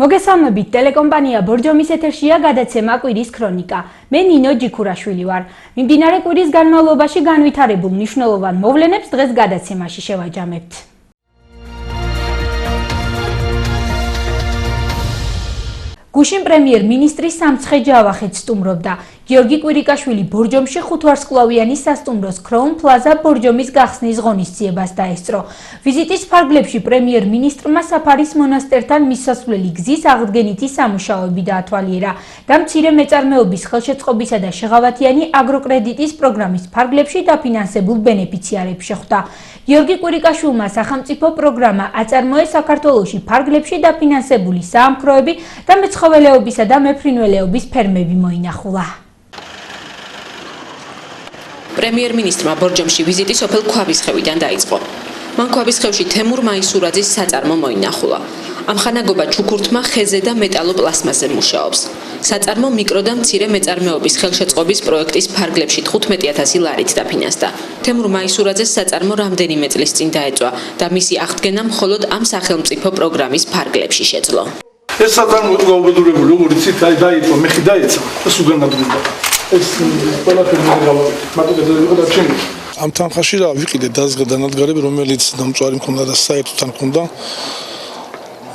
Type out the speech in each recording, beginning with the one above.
მოგესალმებით, ტელეკომპანია ბორჯომის ეთერშია გადაცემა კვირის ქრონიკა. მე ნინო ჯიქურაშვილი ვარ. მიმდინარე კვირის განმავლობაში განვითარებულ მნიშვნელოვან მოვლენებს დღეს გადაცემაში შევაჯამებთ. გუშინ პრემიერ-მინისტრი სამცხე ჯავახეთს სტუმრობდა. გიორგი კვირიკაშვილი ბორჯომში 5 ვარსკვლავიანი სასტუმროს Crown Plaza ბორჯომის გახსნის ღონისძიებას დაესწრო. ვიზიტის ფარგლებში პრემიერ-მინისტრმა საფარის მონასტერთან მისასვლელი გზის აღდგენითი სამუშაოები დაათვალიერა და მცირე მეწარმეობის ხელშეწყობისა და შეღავათიანი აგროკრედიტის პროგრამის ფარგლებში დაფინანსებულ ბენეფიციარებს შეხვდა. გიორგი კვირიკაშვილმა სახელმწიფო პროგრამა აწარმოეს საქართველოში ფარგლებში დაფინანსებული საამქროები და მეცხოველეობისა და მეფრინველეობის ფერმები მოინახულა. პრემიერ-მინისტრმა ბორჯომში ვიზიტი სოფელ ქვაბისხევიდან დაიწყო. მან ქვაბისხევში თემურ მაისურაძის საწარმო მოინახულა. ამხანაგობა ჩუქურთმა ხეზე და მეტალოპლასმასზე მუშაობს. საწარმო მიკრო და მცირე მეწარმეობის ხელშეწყობის პროექტის ფარგლებში 15,000 ლარით დაფინანსდა. თემურ მაისურაძეს საწარმო რამდენიმე წლის წინ დაეწვა და მისი აღდგენა მხოლოდ ამ სახელმწიფო პროგრამის ფარგლებში შეძლო. ეს საწარმო გაუბედურებული, როგორც დაიწყო, მეხი დაეცა და სულ განადგურდა. ეს ყველაფერი მოგავარეთ. მარტო და ჩემი. ამ თანხაში რა ვიყიდე დაზღა დანადგარები, რომელიც დამწვარი მქონდა და საერთოდ მქონდა.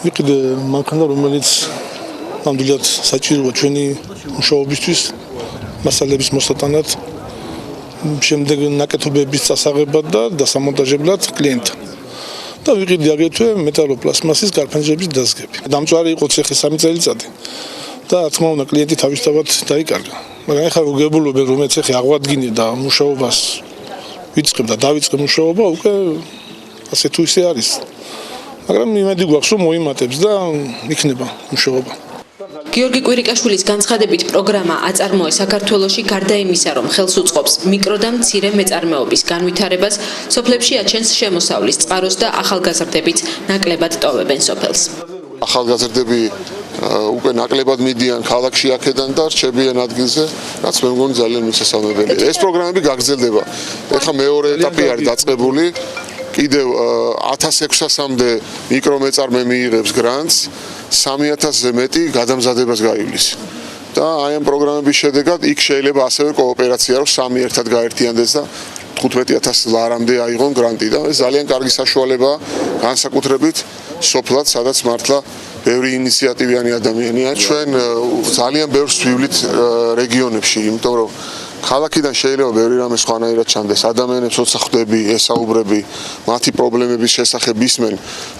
ვიყიდე მანქანა, რომელიც ნამდვილად საჭიროა ჩვენი მუშაობისთვის, მასალების მოსატანად, შემდეგ ნაკეთობების წასაღებად და დასამონტაჟებლად კლიენტთან. და ვიყიდე აგრეთვე მეტალოპლასმასის გარფანჯების დაზგები. დამწვარი იყო ცეხი 3 წელიწადი და რა თქმა უნდა კლიენტი თავისთავად დაიკარგა. მაგრამ ეხლა გებულობენ რომ ცეხი აღვადგინე და მუშაობას ვიწყებ და დავიწყე მუშაობა უკვე ასე თუ ისე არის. მაგრამ იმედი გვაქვს რომ მოიმატებს და იქნება მუშაობა. გიორგი კვირიკაშვილის განცხადებით პროგრამა აწარმოეს საქართველოში გარდა იმისა, რომ ხელს უწყობს მიკრო და მცირე მეწარმეობის განვითარებას, სოფლებში აჩენს შემოსავლის წყაროს და ახალგაზრდებიც ნაკლებად ტოვებენ სოფელს. ახალგაზრდები უკვე ნაკლებად მიდიან ქალაქში აქედან და რჩებიან ადგილზე, რაც მე მგონი ძალიან მისასალმებელია. ეს პროგრამები გაგრძელდება. ეხლა მეორე ეტაპი არის დაწყებული. კიდევ 1600-მდე მიკრომეწარმე მიიღებს გრანტს, 3000-ზე მეტი გადამზადებას გაივლის. და აი ამ პროგრამების შედეგად იქ შეიძლება ასევე კოოპერაცია რომ სამი ერთად გაერთიანდეს და 15,000 ლარამდე აიღონ გრანტი და ეს ძალიან კარგი საშუალებაა განსაკუთრებით სოფლად, სადაც მართლა ბევრი ინიციატივიანი ადამიანია. ჩვენ ძალიან ბევრს ვივლით რეგიონებში, იმიტომ რომ ქალაქიდან შეიძლება ბევრი რამე სხვანაირად ჩანდეს. ადამიანებს როცა ხვდები, ესაუბრები, მათი პრობლემების შესახებ ისმენ,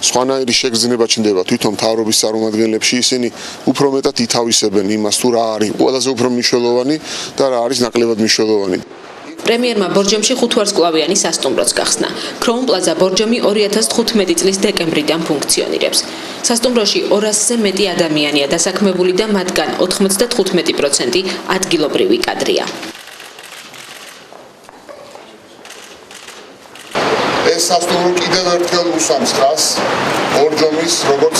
სხვანაირი შეგრძნება ჩნდება თვითონ მთავრობის წარმომადგენლებში. ისინი უფრო მეტად ითავისებენ იმას, თუ რა არის ყველაზე უფრო მნიშვნელოვანი და რა არის ნაკლებად მნიშვნელოვანი. პრემიერმა ბორჯომში 5 ვარსკვლავიანი სასტუმროც გახსნა. Crown Plaza ბორჯომი 2015 წლის დეკემბრიდან ფუნქციონირებს. სასტუმროში 200-ზე მეტი ადამიანია დასაქმებული და მათგან 95% ადგილობრივი კადრია. ეს სასტუმრო კიდევ ერთხელ უსვამს ხაზს ბორჯომის როგორც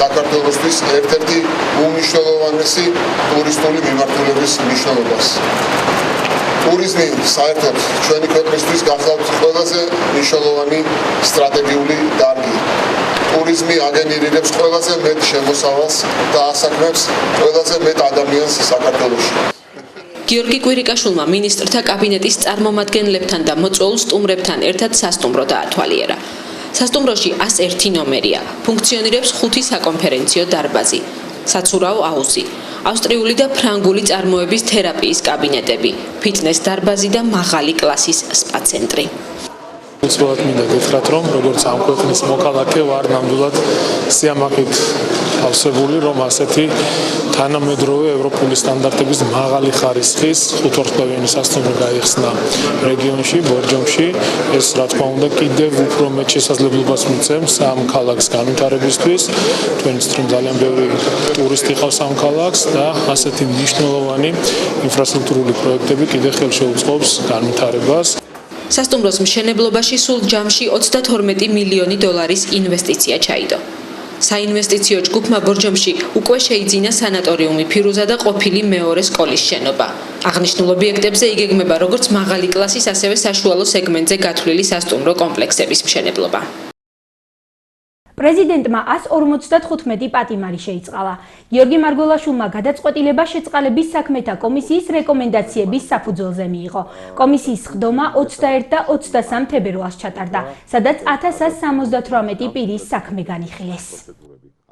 საქართველოსთვის ერთ-ერთი უმნიშვნელოვანესი ტურისტული მიმართულების მნიშვნელობას. ტურიზმი საერთოდ ჩვენი ქვეყნისთვის გახლავთ ყველაზე მნიშვნელოვანი სტრატეგიული დარგი. ტურიზმი აგენერირებს ყველაზე მეტ შემოსავალს და ასაქმებს ყველაზე მეტ ადამიანს საქართველოში. გიორგი კვირიკაშვილმა მინისტრთა კაბინეტის წარმომადგენლებთან და მოწვეულ სტუმრებთან ერთად სასტუმრო დაათვალიერა. სასტუმროში 101 ნომერია, ფუნქციონირებს 5 საკონფერენციო დარბაზი, საცურაო აუზი, ავსტრიული და ფრანგული წარმოების თერაპიის კაბინეტები, ფიტნეს დარბაზი და მაღალი კლასის სპა ცენტრი. უცბად მინდა გითხრათ, რომ როგორც ამ ქვეყნის მოქალაქე ვარ ნამდვილად სიამაყით ავსებული, რომ ასეთი თანამედროვე ევროპული სტანდარტების მაღალი ხარისხის 5 ვარსკვლავიანი სასტუმრო გაიხსნა რეგიონში, ბორჯომში. ეს რა თქმა უნდა კიდევ უფრო მეტ შესაძლებლობას მიცემს ამ ქალაქს განვითარებისთვის. თქვენ იცით, რომ ძალიან ბევრი ტურისტი ყავს ამ ქალაქს და ასეთი მნიშვნელოვანი ინფრასტრუქტურული პროექტები კიდევ ხელშეუწყობს განვითარებას. სასტუმროს მშენებლობაში სულ ჯამში 32 მილიონი დოლარის ინვესტიცია ჩაიდო. საინვესტიციო ჯგუფმა ბორჯომში უკვე შეიძინა სანატორიუმი ფირუზა და ყოფილი მეორე სკოლის შენობა. აღნიშნულ ობიექტებზე იგეგმება როგორც მაღალი კლასის, ასევე საშუალო სეგმენტზე გათვლილი სასტუმრო კომპლექსების მშენებლობა. პრეზიდენტმა 155 პატიმარი შეიწყალა. გიორგი მარგველაშვილმა გადაწყვეტილება შეწყალების საქმეთა კომისიის რეკომენდაციების საფუძველზე მიიღო. კომისიის ხდომა 21 და 23 თებერვალს ჩატარდა, სადაც 1178 პირის საქმე განიხილეს.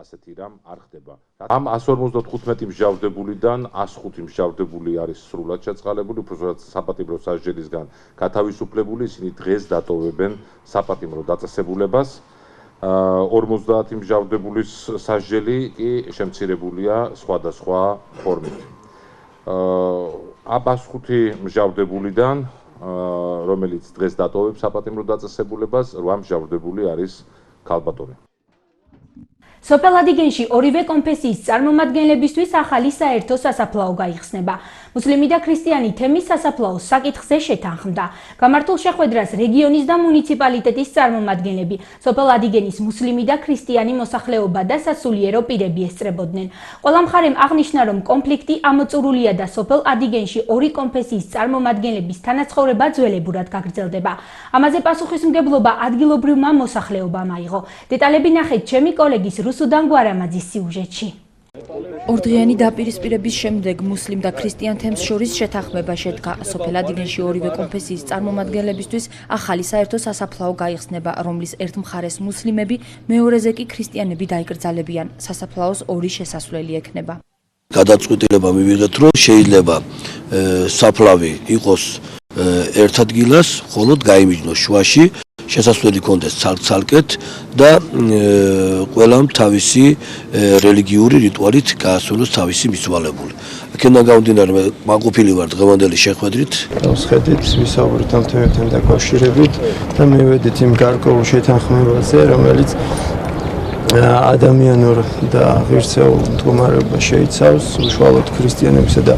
ასეთი რამ არ ხდება. ამ 155 მსჯავრდებულიდან 105 მსჯავრდებული არის სრულად შეწყალებული, უბრალოდ საპატიმრო სასჯელისგან გათავისუფლებული, ისინი დღეს დატოვებენ საპატიმრო დაწესებულებას. 50 მსჯავრდებულის სასჯელი კი შემცირებულია სხვადასხვა ფორმით. ამ 105 მსჯავრდებულიდან, რომელიც დღეს დატოვებს საპატიმრო დაწესებულებას, 8 მსჯავრდებული არის ქალბატონი. სოფელ ადიგენში ორივე კონფესიის წარმომადგენლებისთვის ახალი საერთო სასაფლაო გაიხსნება. მუსლიმი და ქრისტიანი თემის სასაფლაოს საკითხზე შეთანხმდა. გამართულ შეხვედრას რეგიონის და მუნიციპალიტეტის წარმომადგენლები, სოფელ ადიგენის მუსლიმი და ქრისტიანი მოსახლეობა და სასულიერო პირები ესწრებოდნენ. ყველა მხარემ აღნიშნა, რომ კონფლიქტი ამოწურულია და სოფელ ადიგენში ორი კონფესიის წარმომადგენლების თანაცხოვრება ძველებურად გაგრძელდება. ამაზე პასუხისმგებლობა ადგილობრივმა მოსახლეობამ აიღო. დეტალები ნახეთ ჩემი კოლეგის რუსუდან გვარამაძის სიუჟეტში. ორდღიანი დაპირისპირების შემდეგ მუსლიმ და ქრისტიან თემს შორის შეთანხმება შედგა. სოფელ ადიგენში ორივე კონფესიის წარმომადგენლებისთვის ახალი საერთო სასაფლაო გაიხსნება, რომლის ერთ მხარეს მუსლიმები, მეორეზე კი ქრისტიანები დაიკრძალებიან. სასაფლაოს ორი შესასვლელი ექნება. გადაწყვეტილება მივიღეთ, რომ შეიძლება საფლავი იყოს ერთ ადგილას, ხოლო გაიმიჯნოს შუაში, შესასვლელი კონდეს ცალკ-ცალკეთ და ყველამ თავისი რელიგიური რიტუალით გაასრულოს თავისი მისვალებული. აქედან გამომდინარე, მე მაყოფილი ვარ დღევანდელი შეხვედრით. ვსხედით, ვისაუბრეთ ამ თემებთან დაკავშირებით და მივედით იმ გარკვეულ შეთანხმებაზე, რომელიც ადამიანურ და ღირსეულ მდგომარეობას შეიცავს, უშუალოდ ქრისტიანებისა და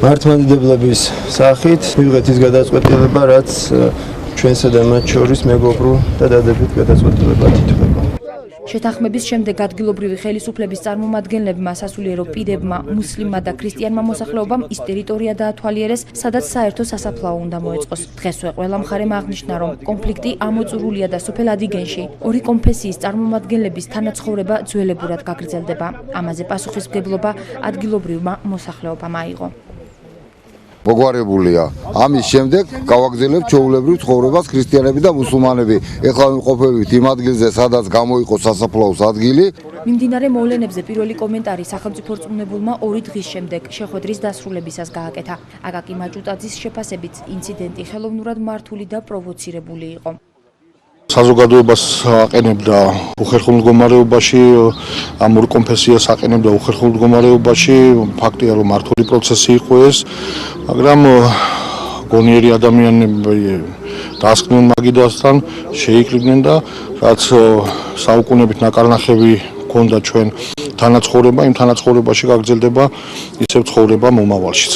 მართლმადიდებლების სახით. მივიღეთ ის გადაწყვეტილება, რაც ჩვენსა და მათ შორის მეგობრულ და დადებით გადაწყვეტილებად ითვლება. შეთანხმების შემდეგ ადგილობრივი ხელისუფლების წარმომადგენლებმა, სასულიერო პირებმა, მუსლიმმა და ქრისტიანმა მოსახლეობამ ის ტერიტორია დაათვალიერეს, სადაც საერთო სასაფლაო უნდა მოეწყოს. დღესვე ყველა მხარემ აღნიშნა, რომ კონფლიქტი ამოწურულია და სოფელ ადიგენში ორი კონფესიის წარმომადგენლების თანაცხოვრება ძველებურად გაგრძელდება. ამაზე პასუხისმგებლობა ადგილობრივმა მოსახლეობამ აიღო. მოგვარებულია. ამის შემდეგ გავაგრძელებთ ჩვეულებრივ ცხოვრებას ქრისტიანები და მუსულმანები. ეხლა ვიმყოფებით იმ ადგილზე, სადაც გამოიყო სასაფლაოს ადგილი. მიმდინარე მოვლენებზე პირველი კომენტარი სახელმწიფო რწმუნებულმა 2 დღის შემდეგ შეხვედრის დასრულებისას გააკეთა. აკაკი მაჭუტაძის შეფასებით, ინციდენტი ხელოვნურად მართული და პროვოცირებული იყო. საზოგადოებას აყენებდა უხერხულ მდგომარეობაში, ამ ორ კონფესიას აყენებდა უხერხულ მდგომარეობაში, ფაქტია რომ მართული პროცესი იყო ეს, მაგრამ გონიერი ადამიანები დასკდნენ მაგიდასთან, შეიკრიბნენ და რაც საუკუნეებით ნაკარნახები ჰქონდა ჩვენ თანაცხოვრება, იმ თანაცხოვრებაში გაგრძელდება ისევ ცხოვრება მომავალშიც.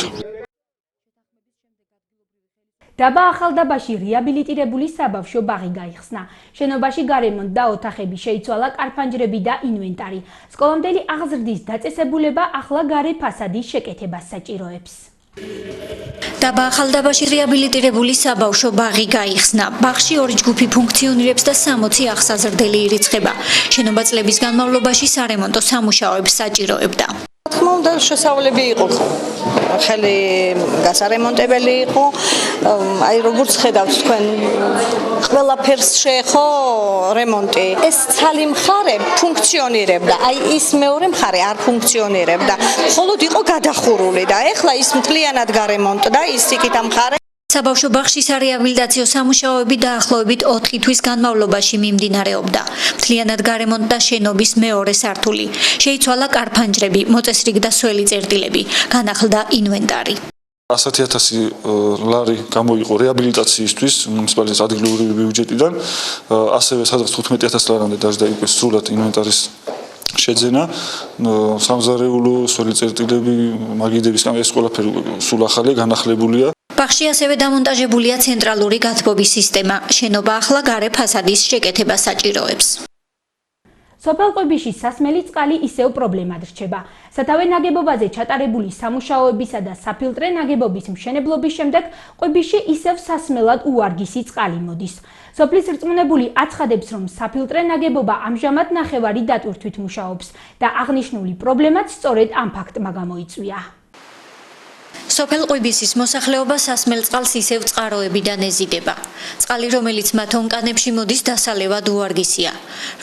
დაბა ახალდაბაში რეაბილიტირებული საბავშვო ბაღი გაიხსნა. შენობაში გარემონტ და ოთახები შეიცვალა, კარფანჯრები და ინვენტარი. სკოლამდელი აღზრდის დაწესებულება ახლა გარე ფასადის შეკეთებას საჭიროებს. დაბა ახალდაბაში რეაბილიტირებული საბავშვო ბაღი გაიხსნა. ბაღში 2 ჯგუფი ფუნქციონირებს და 60 აღსაზრდელი ირიცხება. შენობა წლების განმავლობაში სარემონტო სამუშაოებს საჭიროებდა. თქმა უნდა, შესავლები იყო ხელი გასარემონტებელი იყო. აი როგორც ხედავთ თქვენ, ყველაფერს შეეხო რემონტი. ეს ცალი მხარე ფუნქციონირებდა, აი ის მეორე მხარე არ ფუნქციონირებდა. მხოლოდ იყო გადახურული და ეხლა ის მთლიანად გარემონტდა, ის იქითა მხარე. საბავშვო ბაღში სარეაბილიტაციო სამუშაოები დაახლოებით 4 თვის განმავლობაში მიმდინარეობდა. მთლიანად გარემონტდა შენობის მეორე სართული. შეიცვალა კარფანჯრები, მოწესრიგდა სველი წერტილები, განახლდა ინვენტარი. 100.000 ლარი გამოიყო რეაბილიტაციისთვის მუნიციპალიტეტის ადგილობრივი ბიუჯეტიდან, ასევე სადღაც 15.000 ლარამდე დაждდა უკვე სრულად ინვენტარის შეძენა, სამზარეულო, სველი წერტილები, მაგიდების ეს ყველაფერი სულ ახალია, განახლებულია. ბაღში ასევე დამონტაჟებულია ცენტრალური გათბობის სისტემა. შენობა ახლა გარე ფასადის შეკეთებას საჭიროებს. სოფელ ყვიბიში სასმელი წყალი ისევ პრობლემად რჩება. სათავე ნაგებობაზე ჩატარებული სამუშაოებისა და საფილტრე ნაგებობის მშენებლობის შემდეგ ყვიბიში ისევ სასმელად უვარგისი წყალი მოდის. სოფლის რწმუნებული აცხადებს, რომ საფილტრე ნაგებობა ამჟამად ნახევარი დატვირთვით მუშაობს და აღნიშნული პრობლემაც სწორედ ამ ფაქტმა გამოიწვია. სოფელ ყვიბისის მოსახლეობა სასმელ წყალს ისევ წყაროებიდან ეზიდება. წყალი, რომელიც მათ ონკანებში მოდის, დასალევად უვარგისია.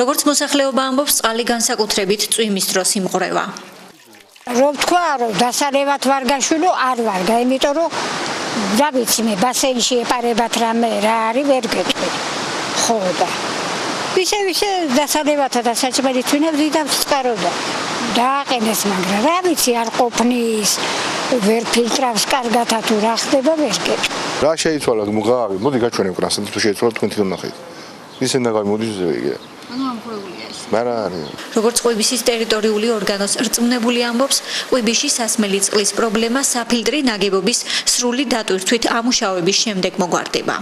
როგორც მოსახლეობა ამბობს, წყალი განსაკუთრებით წვიმის დროს იმყრევა. რომ თქვა, რომ დასალევად ვარგაშვილო არ ვარგა, იმიტომ რომ რა ვიცი მე ბასეინში ეპარებათ რამე რა არის ვერ გეტყვი. ხო და ისე დასალევათა და საჭმელი თვინებს დიდავს წყაროდა. დააყენეს, მაგრამ რა ვიცი არ ყოფნის ვერ ფილტრავს კარგათა თუ რა ხდება ვერ გეტყვი. რა შეიცვალა მღავი? მოდი გაჩვენებ კრასთან თუ შეიცვალა თქვენ თვითონ ნახეთ. ისე ნაგავი მოდის ზევიგე. ანუ ამხოლებულია ეს. მარა არის. როგორც ყვიბისის ტერიტორიული ორგანოს რწმუნებული ამბობს, ყვიბიში სასმელი წყლის პრობლემა საფილტრი ნაგებობის სრული დატვირთვით ამუშავების შემდეგ მოგვარდება.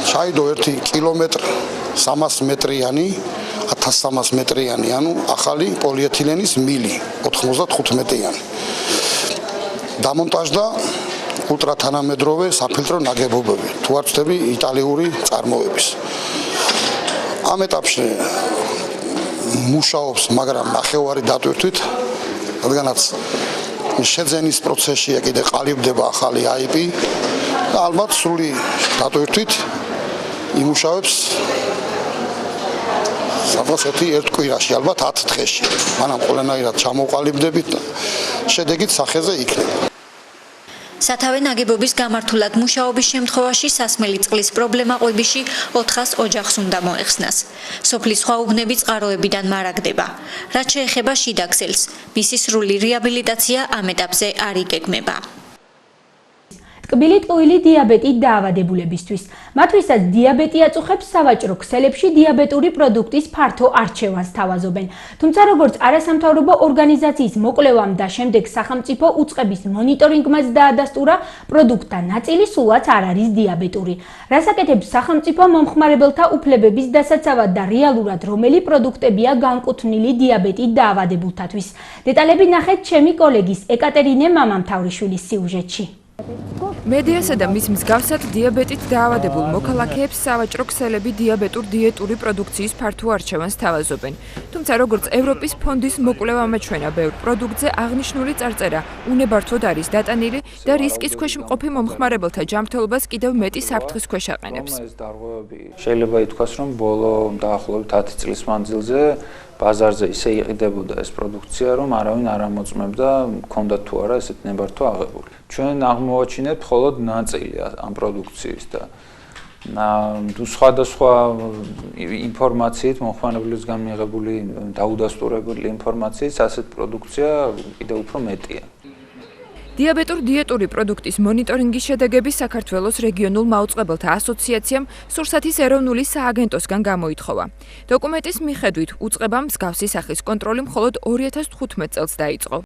ჩაიდო 1 კილომეტრი 300 მეტრიანი 1300 მეტრიანი, ანუ ახალი პოლიეთილენის მილი 95-იანი. დამონტაჟდა ულტრათანამედროვე საფილტრო ნაგებობები, თუ არ ვწდები იტალიური წარმოების. ამ ეტაპში მუშაობს, მაგრამ ნახევარი დატვირთვით, რადგანაც შეძენის პროცესია კიდე ყალიბდება ახალი IP და ალბათ სრული დატვირთვით იმუშავებს სადღაც ერთ კვირაში, ალბათ 10 დღეში. მანამ ყველანაირად ჩამოყალიბდებით და შედეგით სახეზე იქნება. სათავე ნაგებობის გამართულად მუშაობის შემთხვევაში სასმელი წყლის პრობლემა ყვიბიში 400 ოჯახს უნდა მოეხსნას. სოფლის სხვა უბნები წყაროებიდან მარაგდება. რაც შეეხება შიდა ქსელს, მისი სრული რეაბილიტაცია ამ ეტაპზე არ იგეგმება. ტკბილი ტყუილი დიაბეტით დაავადებულებისთვის. მათვისაც დიაბეტი აწუხებს სავაჭრო ქსელებში დიაბეტური პროდუქტის ფართო არჩევანს თავაზობენ. თუმცა როგორც არასამთავრობო ორგანიზაციის მოკვლევამ და შემდეგ სახელმწიფო უწყების მონიტორინგმაც დაადასტურა, პროდუქტთა ნაწილი სულაც არ არის დიაბეტური. რას აკეთებს სახელმწიფო მომხმარებელთა უფლებების დასაცავად და რეალურად რომელი პროდუქტებია განკუთვნილი დიაბეტით დაავადებულთათვის. დეტალები ნახეთ ჩემი კოლეგის ეკატერინე მამამთავრიშვილის სიუჟეტში. მედიასა და მის მსგავსად დიაბეტით დაავადებულ მოქალაქეებს სავაჭრო ქსელები დიაბეტურ დიეტური პროდუქციის ფართო არჩევანს თავაზობენ. თუმცა როგორც ევროპის ფონდის მოკვლევამ აჩვენა, ბევრ პროდუქტზე აღნიშნული წარწერა უნებართვოდ არის დატანილი და რისკის ქვეშ მყოფი მომხმარებელთა ჯანმრთელობას კიდევ მეტი საფრთხის ქვეშ აყენებს. შეიძლება ითქვას, რომ ბოლო დაახლოებით 10 წლის მანძილზე ბაზარზე ისე იყიდებოდა ეს პროდუქცია, რომ არავინ არ ამოწმებდა, მქონდა თუ არა ესეთ ნებართვა აღებული. ჩვენ აღმოვაჩინეთ მხოლოდ ნაწილი ამ პროდუქციის და სხვადასხვა ინფორმაციით, მომხმარებლებისგან მიღებული დაუდასტურებული ინფორმაციით, ასეთ პროდუქცია კიდევ უფრო მეტია. დიაბეტურ დიეტური პროდუქტის მონიტორინგის შედეგები საქართველოს რეგიონულ მაუწყებელთა ასოციაციამ სურსათის ეროვნული სააგენტოსგან გამოითხოვა. დოკუმენტის მიხედვით უწყებამ მსგავსი სახის კონტროლი მხოლოდ 2015 წელს დაიწყო.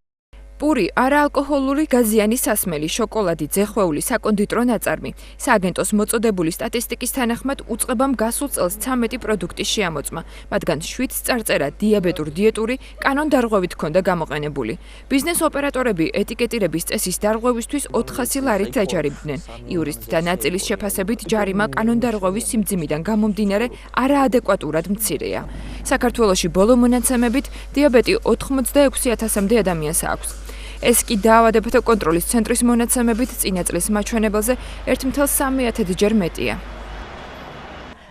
პური, არაალკოჰოლური გაზიანი სასმელი, შოკოლადი, ძეხვეული, საკონდიტრო ნაწარმი. სააგენტოს მოწოდებული სტატისტიკის თანახმად უწყებამ გასულ წელს 13 პროდუქტი შეამოწმა, მათგან 7 წარწერა დიაბეტურ დიეტური კანონდარღვევით ჰქონდა გამოყენებული. ბიზნეს ოპერატორები ეტიკეტირების წესის დარღვევისთვის 400 ლარით დაჯარიმდნენ. იურისტთა ნაწილის შეფასებით ჯარიმა კანონდარღვევის სიმძიმიდან გამომდინარე არაადეკვატურად მცირეა. საქართველოში ბოლო მონაცემებით დიაბეტი 86,000-მდე ადამიანს აქვს. ეს კი დაავადებათა კონტროლის ცენტრის მონაცემებით წინა წლის მაჩვენებელზე 1,3 ჯერ მეტია.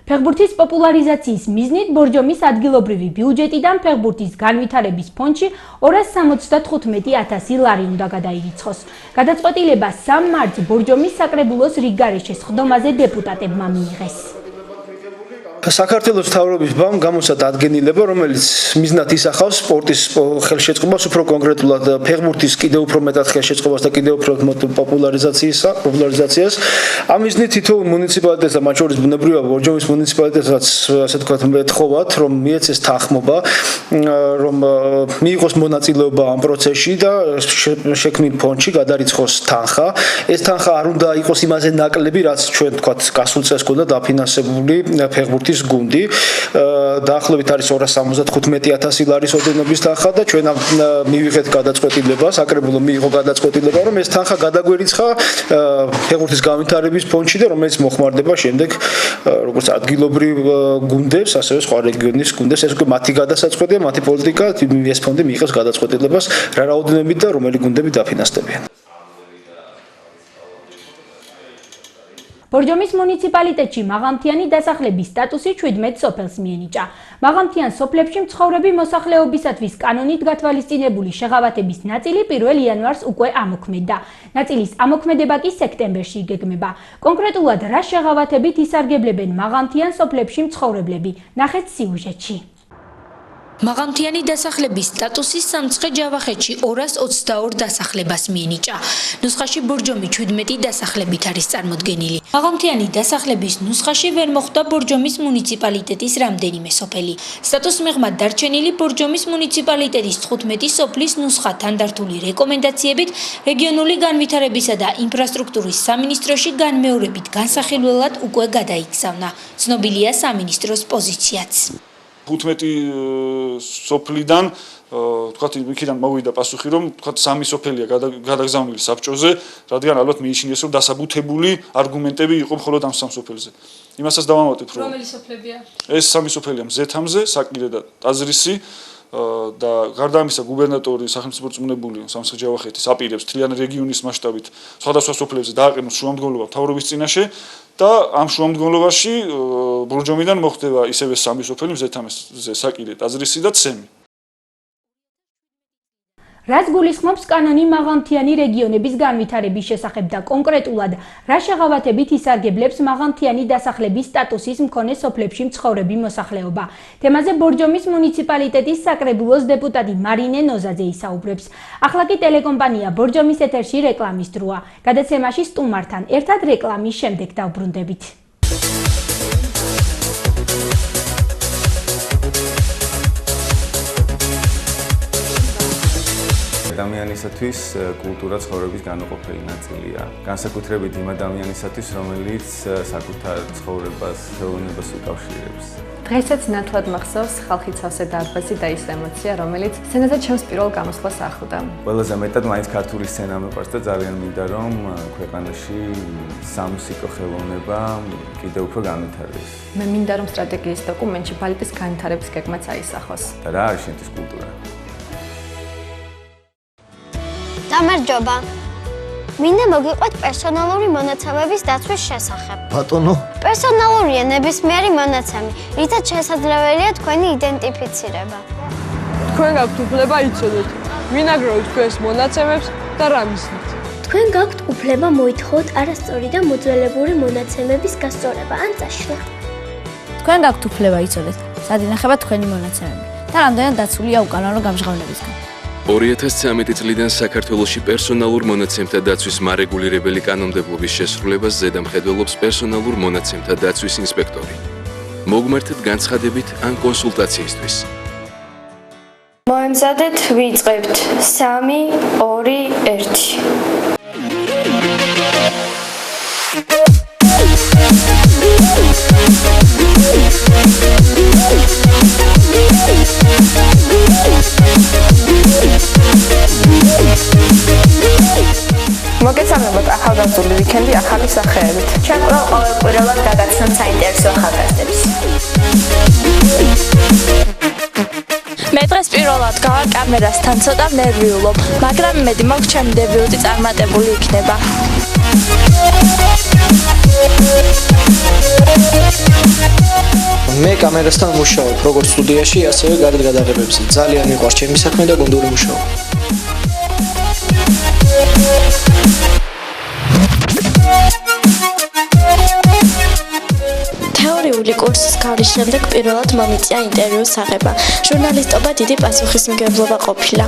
ფეხბურთის პოპულარიზაციის მიზნით ბორჯომის ადგილობრივი ბიუჯეტიდან ფეხბურთის განვითარების ფონდში 275,000 ლარი უნდა გადაირიცხოს. გადაწყვეტილება 3 მარტს ბორჯომის საკრებულოს რიგგარეშე სხდომაზე დეპუტატებმა მიიღეს. საქართველოს მთავრობის ბამ გამოსცა დადგენილება, რომელიც მიზნად ისახავს სპორტის ხელშეწყობას, უფრო კონკრეტულად ფეხბურთის კიდევ უფრო მეტად ხელშეწყობას და კიდევ უფრო მეტ პოპულარიზაციას. ამ მიზნით თითოეულ მუნიციპალიტეტს და მათ შორის ბუნებრივია ბორჯომის მუნიციპალიტეტსაც, ასე ვთქვათ, მეთხოვათ, რომ მიეცეს თანხმობა, რომ მიიღოს მონაწილეობა ამ პროცესში და შექმნილ ფონდში გადარიცხოს თანხა. ეს თანხა არ უნდა იყოს იმაზე ნაკლები, რაც ჩვენ ვთქვათ, გასულ წელს ჰქონდა დაფინანსებული ფეხბურთის სპორტის გუნდი. დაახლოებით არის 275,000 ლარის ოდენობის თანხა და ჩვენ მივიღეთ გადაწყვეტილება, საკრებულო მიიღო გადაწყვეტილება, რომ ეს თანხა გადაგვერიცხა ფეხბურთის განვითარების ფონდში და რომელიც მოხმარდება შემდეგ როგორც ადგილობრივ გუნდებს, ასევე სხვა რეგიონის გუნდებს. ეს უკვე მათი გადასაწყვეტია, მათი პოლიტიკა, ეს ფონდი მიიღებს გადაწყვეტილებას რა რაოდენობით და რომელი გუნდები დაფინანსდებიან. ბორჯომის მუნიციპალიტეტში მაღალმთიანი დასახლების სტატუსი 17 სოფელს მიენიჭა. მაღალმთიან სოფლებში მცხოვრები მოსახლეობისათვის კანონით გათვალისწინებული შეღავათების ნაწილი 1 იანვარს უკვე ამოქმედდა. ნაწილის ამოქმედება კი სექტემბერში იგეგმება. კონკრეტულად რა შეღავათებით ისარგებლებენ მაღალმთიან სოფლებში მცხოვრებლები, ნახეთ სიუჟეტში. მაღალმთიანი დასახლების სტატუსი სამცხე-ჯავახეთში 222 დასახლებას მიენიჭა. ნუსხაში ბორჯომი 17 დასახლებით არის წარმოდგენილი. მაღალმთიანი დასახლების ნუსხაში ვერ მოხვდა ბორჯომის მუნიციპალიტეტის რამდენიმე სოფელი. სტატუს მიღმა დარჩენილი ბორჯომის მუნიციპალიტეტის 15 სოფლის ნუსხათან დართული რეკომენდაციებით რეგიონული განვითარებისა და ინფრასტრუქტურის სამინისტროში განმეორებით განსახილველად უკვე გადაიგზავნა. ცნობილია სამინისტროს პოზიციაც. 15 სოფლიდან თქვათ იქიდან მოვიდა პასუხი რომ თქვათ 3 სოფელია გადაგზავნილი საბჭოზე, რადგან ალბათ მიიჩნიეს რომ დასაბუთებული არგუმენტები იყო მხოლოდ ამ 3 სოფელზე. იმასაც დავამატებ რომ რომელი სოფლებია? ეს 3 სოფელია მზეთამზე, საკირე და ტაძრისი და გარდა ამისა გუბერნატორი სახელმწიფო რწმუნებული სამცხე-ჯავახეთის აპირებს მთლიანი რეგიონის მასშტაბით სხვადასხვა სოფლებზე დააყენოს შუამდგომლობა მთავრობის წინაშე და ამ შუამდგომლობაში ბორჯომიდან მოხდება ისევე 3 სოფელი მზეთამზე, საკირე, ტაძრისი და ცემი. რას გულისხმობს კანონი მაღალმთიანი რეგიონების განვითარების შესახებ და კონკრეტულად რა შეღავათებით ისარგებლებს მაღალმთიანი დასახლების სტატუსის მქონე სოფლებში მცხოვრები მოსახლეობა. თემაზე ბორჯომის მუნიციპალიტეტის საკრებულოს დეპუტატი მარინე ნოზაძე ისაუბრებს. ახლა კი ტელეკომპანია ბორჯომის ეთერში რეკლამის დროა. გადაცემაში სტუმართან ერთად რეკლამის შემდეგ დავბრუნდებით. ადამიანისათვის კულტურა ცხოვრების განუყოფელი ნაწილია. განსაკუთრებით იმ ადამიანისათვის, რომელიც საკუთარ ცხოვრებას, ხელოვნებას უკავშირებს. დღესაც ნათლად მახსოვს ხალხი ცავსე დარბაზი და ის ემოცია, რომელიც სცენაზე ჩემს პირველ გამოსვლას ახლდა. ყველაზე მეტად მაინც ქართული სცენა მიყვარს და ძალიან მინდა რომ ქვეყანაში სამუსიკო ხელოვნება კიდევ უფრო განვითარდეს. მე მინდა რომ სტრატეგიის დოკუმენტში ბალეტის განვითარების გეგმაც აისახოს. და რა არის შენთვის კულტურა? გამარჯობა. მინდა მოგიყვეთ პერსონალური მონაცემების დაცვის შესახებ. ბატონო, პერსონალურია ნებისმიერი მონაცემი, რითაც შესაძლებელია თქვენი იდენტიფიცირება. თქვენ გაქვთ უფლება იცოდეთ, ვინ აგროვებს თქვენს მონაცემებს და რა მისლით. თქვენ გაქვთ უფლება მოითხოვოთ არასწორი და მოძველებული მონაცემების გასწორება ან წაშლა. თქვენ გაქვთ უფლება იცოდეთ, სად ინახება თქვენი მონაცემები და რამდენად დაცულია უკანონო გამჟღავნებისგან. 2013 წლიდან საქართველოში პერსონალურ მონაცემთა დაცვის მარეგულირებელი კანონმდებლობის შესრულებას ზედამხედველობს პერსონალურ მონაცემთა დაცვის ინსპექტორი. მოგმართეთ განცხადებით ან კონსულტაციისთვის. მოემზადეთ, ვიწყებთ 3, 2, 1. მოგესალმებით ახალგაზრდული ვიკენდი ახალი სახეებით. ჩვენ ყოველკვირეულად გაგაცნობთ საინტერესო ახალგაზრდებს. მე დღეს პირველად გავარ კამერასთან, ცოტა ნერვიულობ, მაგრამ იმედი მაქვს ჩემი დებიუტი წარმატებული იქნება. მე კამერასთან მუშაობ, როგორც სტუდიაში, ასევე გარეთ გადაღებებზე. ძალიან მიყვარს ჩემი საქმე და გუნდური მუშაობა. თეორიული კურსის გავლის შემდეგ პირველად მომიწია ინტერვიუს აღება. ჟურნალისტობა დიდი პასუხისმგებლობა ყოფილა.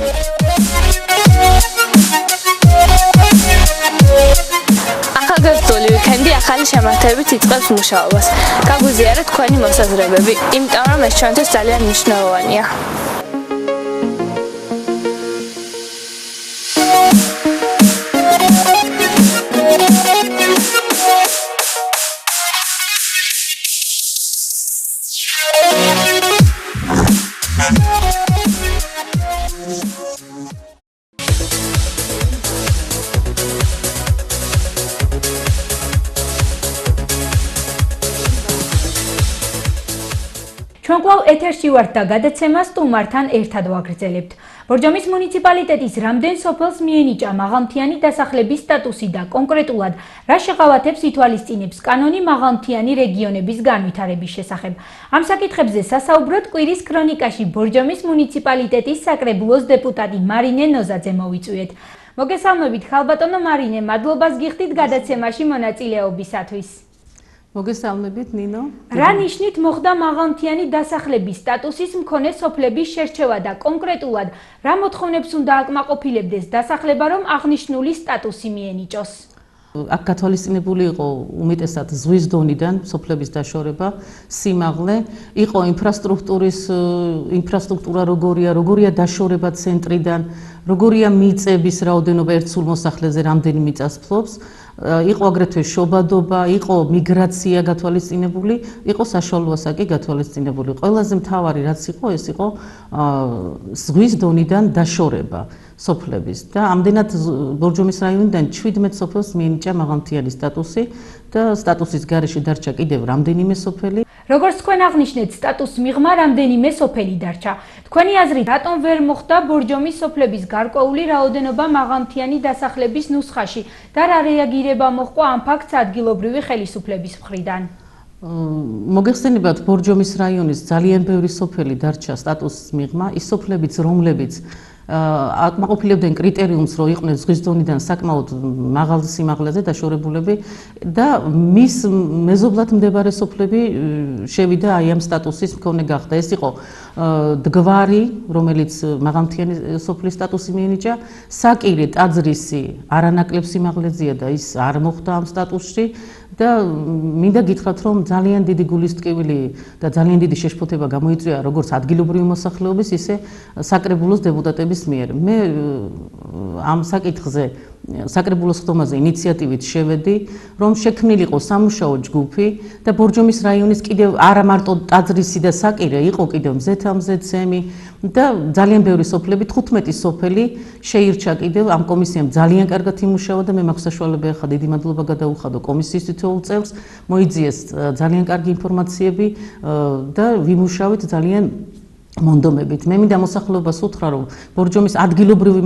ახალგაზრდული ვიკენდი ახალი შემართებით იწყებს მუშაობას. გაგვიზიარეთ თქვენი მოსაზრებები, იმიტომ რომ ეს ჩვენთვის ძალიან მნიშვნელოვანია. ჩვენ კვლავ ეთერში ვართ და გადაცემას სტუმართან ერთად ვაგრძელებთ. ბორჯომის მუნიციპალიტეტის რამდენ სოფელს მიენიჭა მაღალმთიანი დასახლების სტატუსი და კონკრეტულად რა შეღავათებს ითვალისწინებს კანონი მაღალმთიანი რეგიონების განვითარების შესახებ. ამ საკითხებზე სასაუბროდ კვირის ქრონიკაში ბორჯომის მუნიციპალიტეტის საკრებულოს დეპუტატი მარინე ნოზაძე მოვიწვიეთ. მოგესალმებით ხალბატონო მარინე, მადლობას გიხდით გადაცემაში მონაწილეობისათვის. მოგესალმებით ნინო. რა ნიშნით მოხდა მაღალმთიანი დასახლების სტატუსის მქონე სოფლების შერჩევა და კონკრეტულად რა მოთხოვნებს უნდა აკმაყოფილებდეს დასახლება, რომ აღნიშნული სტატუსი მიენიჭოს? აქ გათვალისწინებული იყო უმეტესად ზღვის დონიდან სოფლების დაშორება, სიმაღლე, იყო ინფრასტრუქტურა როგორია დაშორება ცენტრიდან, როგორია მიწების რაოდენობა ერთ სულ მოსახლეზე რამდენი მიწას ფლობს. იყო აგრეთვე შობადობა, იყო მიგრაცია გათვალისწინებული, იყო საშუალო ასაკი გათვალისწინებული. ყველაზე მთავარი რაც იყო, ეს იყო ზღვის დონიდან დაშორება სოფლების და ამდენად ბორჯომის რაიონიდან 17 სოფელს მიენიჭა მაღალმთიანი სტატუსი და სტატუსის გარეშე დარჩა კიდევ რამდენიმე სოფელი. როგორც თქვენ აღნიშნეთ, სტატუს მიღმა რამდენიმე სოფელი დარჩა. თქვენი აზრით, რატომ ვერ მოხდა ბორჯომის სოფლების გარკვეული რაოდენობა მაღალმთიანი დასახლების ნუსხაში და რა რეაგირება მოჰყვა ამ ფაქტს ადგილობრივი ხელისუფლების მხრიდან? მოგეხსენებათ, ბორჯომის რაიონის ძალიან ბევრი სოფელი დარჩა სტატუსის მიღმა, ის სოფლებიც, რომლებიც აკმაყოფილებდნენ კრიტერიუმს, რომ იყვნენ ზღვის დონიდან საკმაოდ მაღალ სიმაღლეზე დაშორებულები და მის მეზობლად მდებარე სოფლები შევიდა აი ამ სტატუსის მქონე გახდა. ეს იყო დგვარი, რომელიც მაღალმთიანი სოფლის სტატუსი მიენიჭა, საკირე, ტაძრისი არანაკლებ სიმაღლეზეა და ის არ მოხვდა ამ სტატუსში. და მინდა გითხრათ, რომ ძალიან დიდი გულისტკივილი და ძალიან დიდი შეშფოთება გამოიწვია როგორც ადგილობრივი მოსახლეობის, ისე საკრებულოს დეპუტატების მიერ. მე ამ საკითხზე საკრებულოს ხდომაზე ინიციატივით შევედი, რომ შექმნილიყო სამუშაო ჯგუფი და ბორჯომის რაიონის კიდევ არა მარტო ტაძრისი და საკირე, იყო კიდევ მზეთამზეცემი და ძალიან ბევრი სოფლები, 15 სოფელი შეირჩა კიდევ ამ კომისიამ ძალიან კარგად იმუშავა და მე მაქვს საშუალება ახლა დიდი მადლობა გადაუხადო კომისიის თითოეულ წევრს, მოიძიეს ძალიან კარგი ინფორმაციები და ვიმუშავეთ ძალიან მონდომებით. მე მინდა მოსახლეობას უთხრა, რომ ბორჯომის ადგილობრივი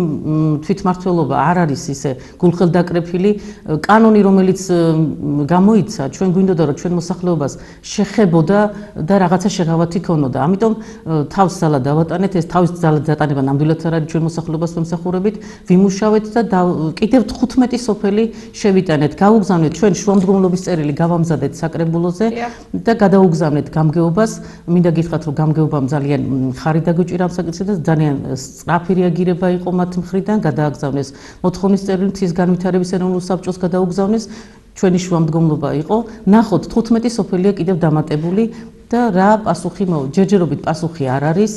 თვითმმართველობა არ არის ისე გულხელდაკრეფილი. კანონი, რომელიც გამოიცა, ჩვენ გვინდოდა, რომ ჩვენ მოსახლეობას შეხებოდა და რაღაცა შეღავათი ქონოდა. ამიტომ თავს ძალა დავატანეთ, ეს თავის ძალა დატანება ნამდვილად არ არის ჩვენ მოსახლეობას მომსახურებით, ვიმუშავეთ და კიდევ 15 სოფელი შევიტანეთ. გავუგზავნეთ ჩვენ შრომდგომლობის წერილი გავამზადეთ საკრებულოზე და გადაუგზავნეთ გამგეობას. მინდა გითხრათ, რომ გამგეობამ ძალიან ხარი დაგვიჭირა ამ საკითხზე და ძალიან სწრაფი რეაგირება იყო მათ მხრიდან, გადააგზავნეს მოთხოვნის წერილი მთის განვითარების ეროვნულ საბჭოს გადაუგზავნეს, ჩვენი შუამდგომლობა იყო. ნახოთ, 15 სოფელია კიდევ დამატებული და რა პასუხი ჯერჯერობით პასუხი არ არის,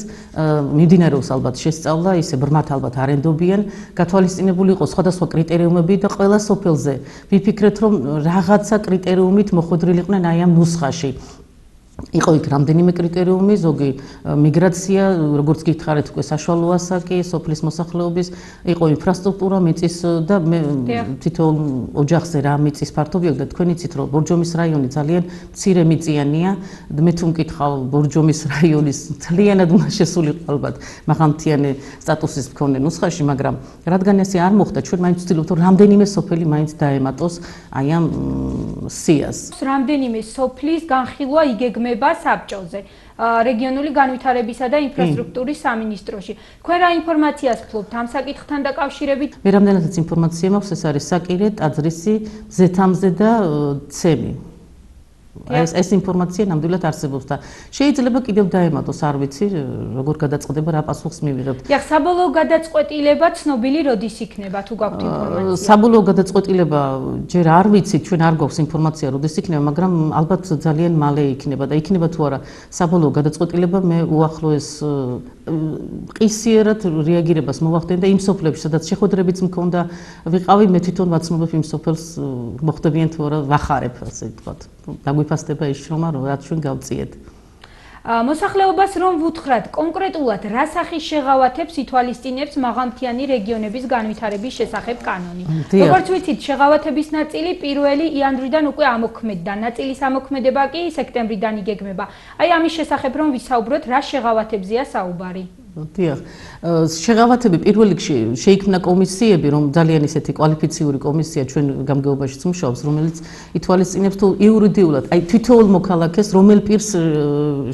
მიმდინარეობს ალბათ შესწავლა, ისე ბრმათ ალბათ არ ენდობიან, გათვალისწინებული იყო სხვადასხვა კრიტერიუმები და ყველა სოფელზე ვიფიქრეთ, რომ რაღაცა კრიტერიუმით მოხვედრილიყვნენ აი ამ ნუსხაში. იყო იქ რამდენიმე კრიტერიუმი, ზოგი მიგრაცია, როგორც გითხარით, უკვე საშუალო ასაკი, სოფლის მოსახლეობის, იყო ინფრასტრუქტურა, მიწის და თითოეულ ოჯახზე რა მიწის ფართობი აქვს და თქვენ იცით, რომ ბორჯომის რაიონი ძალიან მცირე მიწიანია. მე თუ მკითხავ ბორჯომის რაიონის მთლიანად უნდა შესულიყო ალბათ მაღალმთიანი სტატუსის მქონე ნუსხაში, მაგრამ რადგან ესე არ მოხდა, ჩვენ მაინც ვცდილობთ, რომ რამდენიმე სოფელი მაინც დაემატოს აი ამ სიას. რამდენიმე სოფლის განხილვა იგეგმება საბჭოზე, რეგიონული განვითარებისა და ინფრასტრუქტურის სამინისტროში. თქვენ რა ინფორმაციას ფლობთ ამ საკითხთან დაკავშირებით? მე რამდენადაც ინფორმაცია მაქვს, ეს არის საკირე, ტაძრისი, ზეთამზე და ცემი. ეს ინფორმაცია ნამდვილად არსებობს და შეიძლება კიდევ დაემატოს, არ ვიცი, როგორ გადაწყდება, რა პასუხს მივიღებთ. საბოლოო გადაწყვეტილება ცნობილი როდის იქნება, თუ გაქვთ ინფორმაცია? საბოლოო გადაწყვეტილება ჯერ არ ვიცით, ჩვენ არ გვაქვს ინფორმაცია როდის იქნება, მაგრამ ალბათ ძალიან მალე იქნება და იქნება თუ არა საბოლოო გადაწყვეტილება, მე უახლოეს ყისიერად რეაგირებას მოვახდენ და იმ სოფლებში, სადაც შეხვედრებიც მქონდა, ვიყავი, მე თვითონ ვაცნობებ იმ სოფელს, მოხდებიან თუ არა, ვახარებ, ასე ვთქვათ. დაგვიფასდება ის შრომა, რაც ჩვენ გავწიეთ. მოსახლეობას რომ ვუთხრათ, კონკრეტულად რა სახის შეღავათებს ითვალისწინებს მაღალმთიანი რეგიონების განვითარების შესახებ კანონი. როგორც ვიცით, შეღავათების ნაწილი 1 იანვრიდან უკვე ამოქმედდა, ნაწილის ამოქმედება კი სექტემბრიდან იგეგმება. აი ამის შესახებ რომ ვისაუბროთ, რა შეღავათებზეა საუბარი. დიახ, შეღავათები პირველ რიგში შეიქმნა კომისიები, რომ ძალიან ისეთი კვალიფიციური კომისია ჩვენ გამგეობაში მუშაობს, რომელიც ითვალისწინებს თუ იურიდიულად, აი თითოეულ მოქალაქეს, რომელ პირს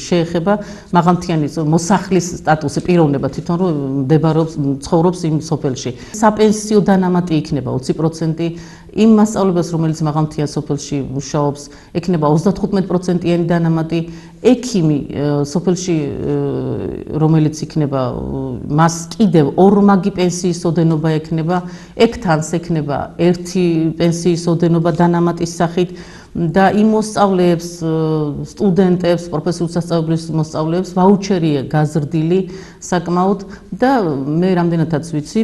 შეეხება მაღალმთიანი მოსახლის სტატუსი, პიროვნება თვითონ რომ მდებარეობს, ცხოვრობს იმ სოფელში. საპენსიო დანამატი იქნება 20%, იმ მასწავლებლებს, რომელიც მაღალმთიან სოფელში მუშაობს, ექნება 35%-იანი დანამატი, ექიმი სოფელში რომელიც იქნება მას კიდევ ორმაგი პენსიის ოდენობა ექნება, ექთანს ექნება ერთი პენსიის ოდენობა დანამატის სახით და იმ მოსწავლეებს, სტუდენტებს, პროფესიულ სასწავლებლის მოსწავლეებს ვაუჩერია გაზრდილი საკმაოდ და მე რამდენადაც ვიცი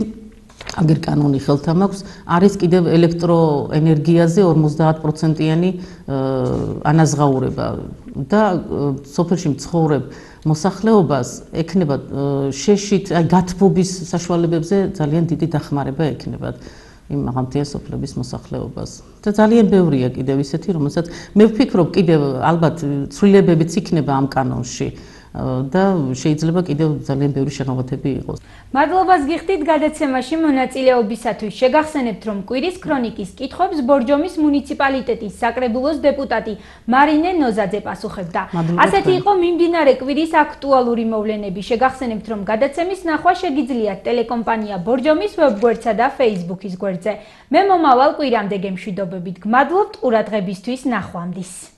აგერ კანონი ხელთა მაქვს, არის კიდევ ელექტროენერგიაზე 50%-იანი ანაზღაურება და სოფელში მცხოვრებ მოსახლეობას ექნება შეშით, აი გათბობის საშუალებებზე ძალიან დიდი დახმარება ექნებათ იმ მაღალმთიან სოფლების მოსახლეობას. და ძალიან ბევრია კიდევ ისეთი, რომელსაც მე ვფიქრობ კიდევ ალბათ ცვლილებებიც იქნება ამ კანონში. და შეიძლება კიდევ ძალიან ბევრი შეღავათები იყოს. მადლობას გიხდით გადაცემაში მონაწილეობისათვის. შეგახსენებთ, რომ კვირის ქრონიკის კითხვებს ბორჯომის მუნიციპალიტეტის საკრებულოს დეპუტატი მარინე ნოზაძე პასუხებდა. ასეთი იყო მიმდინარე კვირის აქტუალური მოვლენები. შეგახსენებთ, რომ გადაცემის ნახვა შეგიძლიათ ტელეკომპანია ბორჯომის ვებგვერდსა და Facebook-ის გვერდზე. მე მომავალ კვირამდე გემშვიდობებით. გმადლობთ ყურადღებისთვის, ნახვამდის.